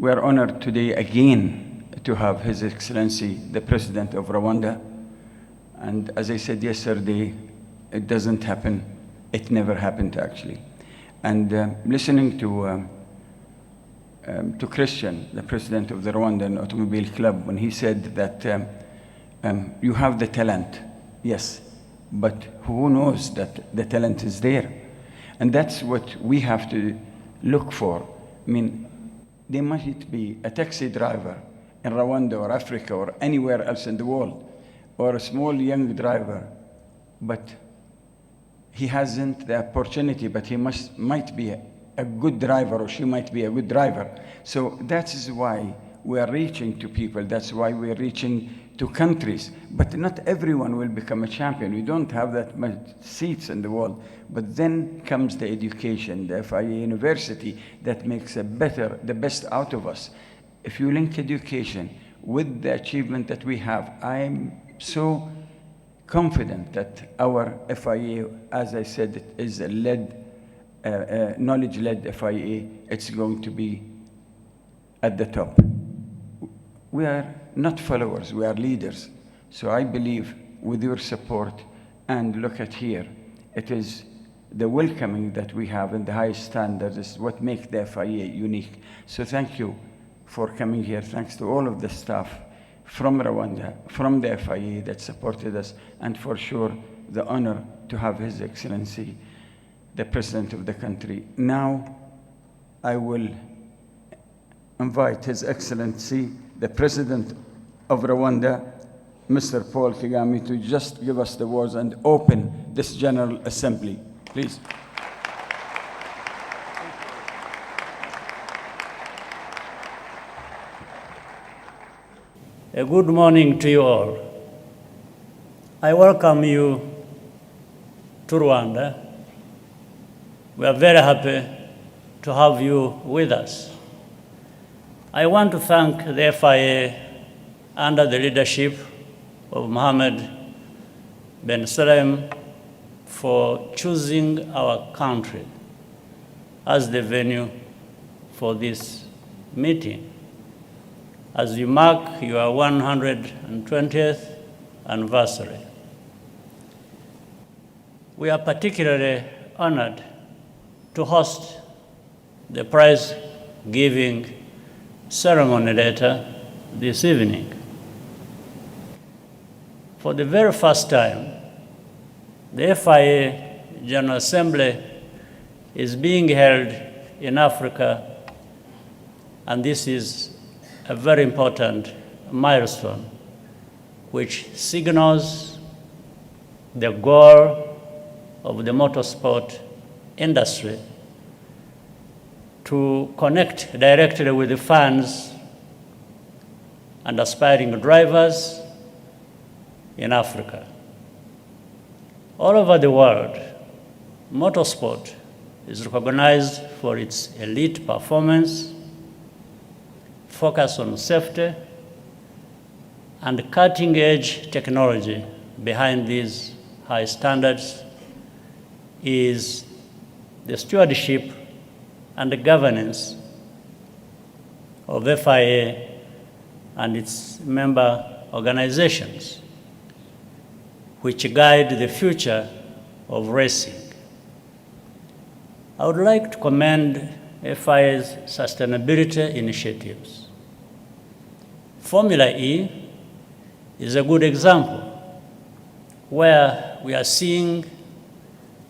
We are honored today again to have His Excellency, the President of Rwanda. And as I said yesterday, it doesn't happen. It never happened, actually. And listening to Christian, the president of the Rwandan Automobile Club, when he said that you have the talent, yes, but who knows that the talent is there? And that's what we have to look for. I mean, there might be a taxi driver in Rwanda or Africa or anywhere else in the world, or a small young driver, but he hasn't the opportunity, but he might be a good driver, or she might be a good driver. So that is why we are reaching to people. That's why we're reaching to countries. But not everyone will become a champion. We don't have that much seats in the world. But then comes the education, the FIA University that makes the best out of us. If you link education with the achievement that we have, I'm so confident that our FIA, as I said, it is a knowledge-led FIA. It's going to be at the top. We are not followers, we are leaders. So I believe with your support, and look at here, it is the welcoming that we have and the high standards is what makes the FIA unique. So thank you for coming here. Thanks to all of the staff from Rwanda, from the FIA that supported us, and for sure, the honor to have His Excellency, the President of the country. Now, I will invite His Excellency, the President of Rwanda, Mr. Paul Kagame, to just give us the words and open this General Assembly. Please. A good morning to you all. I welcome you to Rwanda. We are very happy to have you with us. I want to thank the FIA under the leadership of Mohammed Ben Salem for choosing our country as the venue for this meeting, as you mark your 120th anniversary. We are particularly honored to host the prize-giving ceremony later this evening. For the very first time, the FIA General Assembly is being held in Africa, and this is a very important milestone which signals the goal of the motorsport industry to connect directly with the fans and aspiring drivers in Africa. All over the world, motorsport is recognized for its elite performance, focus on safety, and cutting-edge technology. Behind these high standards is the stewardship and the governance of FIA and its member organizations, which guide the future of racing. I would like to commend FIA's sustainability initiatives. Formula E is a good example where we are seeing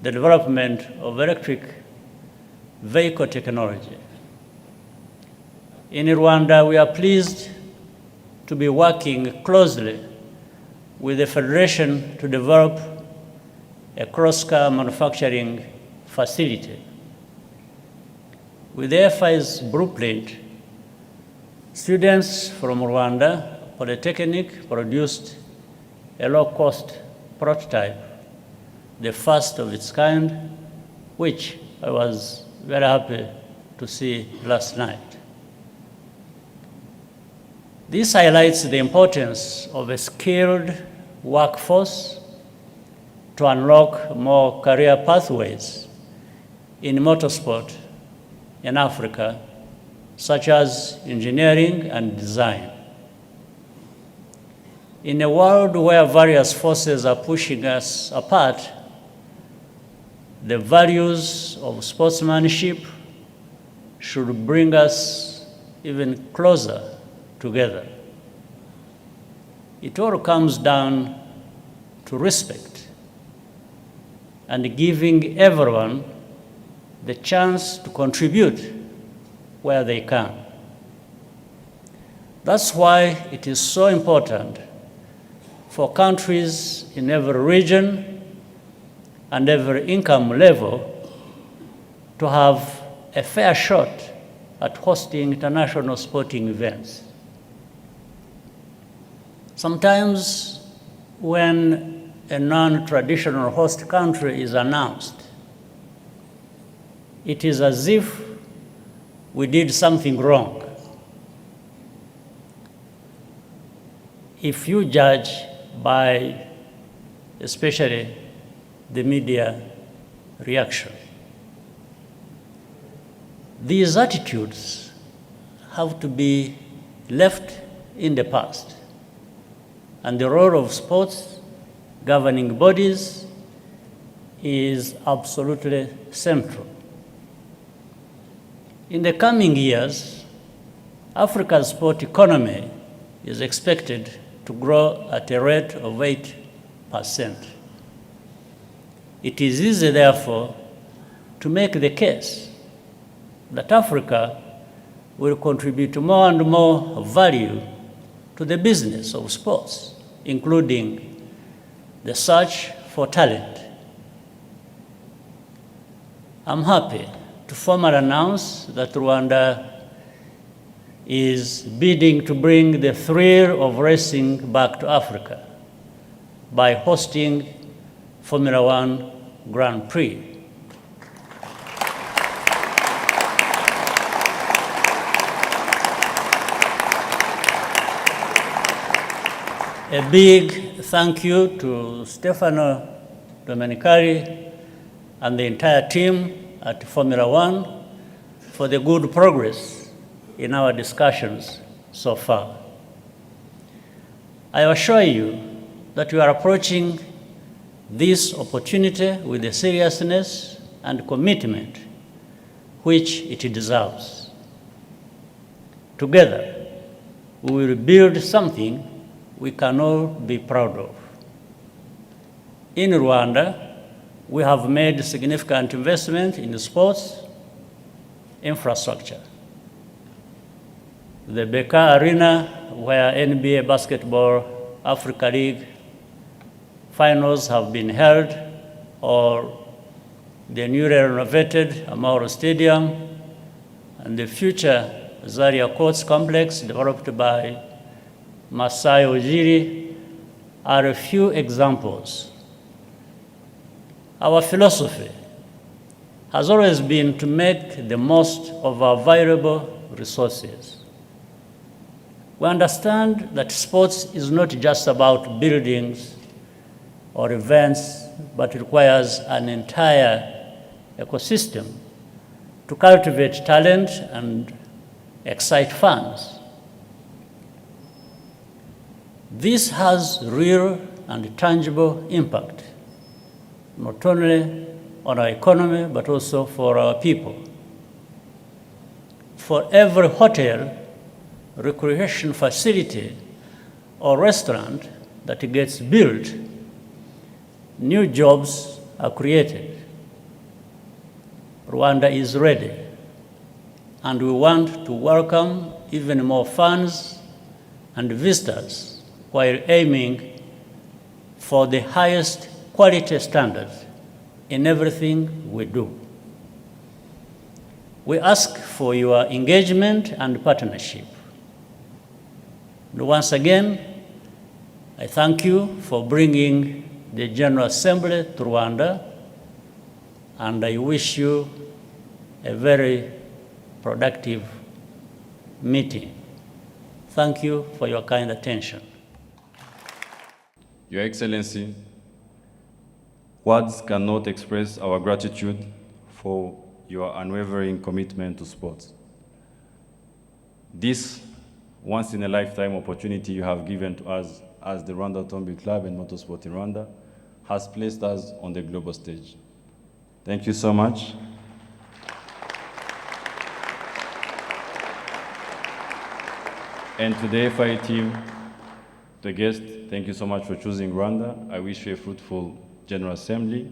the development of electric vehicle technology. In Rwanda, we are pleased to be working closely with the Federation to develop a cross-car manufacturing facility. With the FIA's blueprint, students from Rwanda Polytechnic produced a low-cost prototype, the first of its kind, which I was very happy to see last night. This highlights the importance of a skilled workforce to unlock more career pathways in motorsport in Africa such as engineering and design. In a world where various forces are pushing us apart, the values of sportsmanship should bring us even closer together. It all comes down to respect and giving everyone the chance to contribute where they can. That's why it is so important for countries in every region and every income level to have a fair shot at hosting international sporting events. Sometimes when a non-traditional host country is announced, it is as if we did something wrong. If you judge by especially the media reaction, these attitudes have to be left in the past, and the role of sports governing bodies is absolutely central. In the coming years, Africa's sport economy is expected to grow at a rate of 8%. It is easy, therefore, to make the case that Africa will contribute more and more value to the business of sports, including the search for talent. I'm happy to formally announce that Rwanda is bidding to bring the thrill of racing back to Africa by hosting Formula 1 Grand Prix. A big thank you to Stefano Domenicali and the entire team at Formula 1 for the good progress in our discussions so far. I assure you that we are approaching this opportunity with the seriousness and commitment which it deserves. Together, we will build something we can all be proud of. In Rwanda, we have made significant investment in sports infrastructure. The Beka Arena, where NBA Basketball Africa League finals have been held, or the newly renovated Amahoro Stadium, and the future Zaria Courts complex developed by Masai Ujiri are a few examples. Our philosophy has always been to make the most of our valuable resources. We understand that sports is not just about buildings or events, but requires an entire ecosystem to cultivate talent and excite fans. This has real and tangible impact, not only on our economy, but also for our people. For every hotel, recreation facility, or restaurant that gets built, new jobs are created. Rwanda is ready, and we want to welcome even more fans and visitors while aiming for the highest quality standards in everything we do. We ask for your engagement and partnership. And once again, I thank you for bringing the General Assembly to Rwanda, and I wish you a very productive meeting. Thank you for your kind attention. Your Excellency, words cannot express our gratitude for your unwavering commitment to sports. this once-in-a-lifetime opportunity you have given to us as the Rwanda Automobile Club and Motorsport in Rwanda has placed us on the global stage. Thank you so much. And to the FIA team, the guests, thank you so much for choosing Rwanda. I wish you a fruitful General Assembly,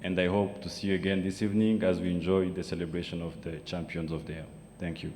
and I hope to see you again this evening as we enjoy the celebration of the Champions of the Year. Thank you.